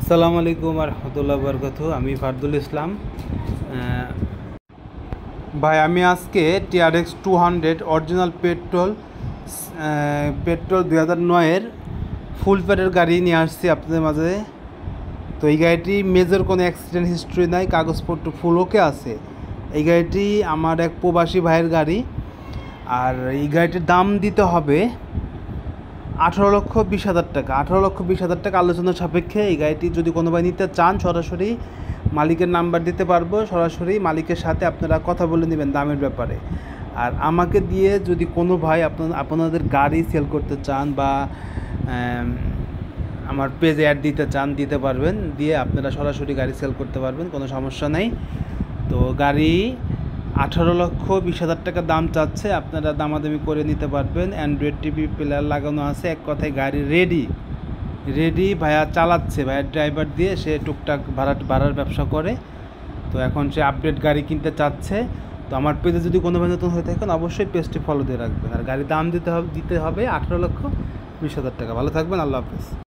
আসসালামু আলাইকুম রহমতুল্লাহ বরকাতু। আমি ফারদুল ইসলাম। ভাই আমি আজকে টিআরএক্স 200 অরিজিনাল পেট্রোল 2009-এর ফুল প্যাডের গাড়ি নিয়ে আসছি আপনাদের মাঝে। তো এই গাড়িটি মেজর কোনো অ্যাক্সিডেন্ট হিস্ট্রি নাই, কাগজপত্র ফুল ওকে আছে। এই গাড়িটি আমার এক প্রবাসী ভাইয়ের গাড়ি। আর এই গাড়িটির দাম দিতে হবে 18,20,000 টাকা। 18,20,000 টাকা আলোচনার সাপেক্ষে। এই গাড়িটি যদি কোনো ভাই নিতে চান সরাসরি মালিকের নাম্বার দিতে পারবো, সরাসরি মালিকের সাথে আপনারা কথা বলে নেবেন দামের ব্যাপারে। আর আমাকে দিয়ে যদি কোনো ভাই আপনাদের গাড়ি সেল করতে চান বা আমার পেজে অ্যাড দিতে চান দিতে পারবেন, দিয়ে আপনারা সরাসরি গাড়ি সেল করতে পারবেন, কোনো সমস্যা নেই। তো গাড়ি 18,20,000 টাকা দাম চাচ্ছে, আপনারা দামাদামি করে নিতে পারবেন। অ্যান্ড্রয়েড টিভি প্লেয়ার লাগানো আছে, এক কথায় গাড়ি রেডি। ভাইয়া চালাচ্ছে, ভাইয়ার ড্রাইভার দিয়ে সে টুকটাক ভাড়ার ব্যবসা করে। তো এখন সে আপডেট গাড়ি কিনতে চাচ্ছে। তো আমার পেজে যদি কোনো ভাই নতুন হয়ে থাকেন অবশ্যই পেজটি ফলো দিয়ে রাখবেন। আর গাড়ির দাম দিতে হবে 18,20,000 টাকা। ভালো থাকবেন, আল্লাহ হাফেজ।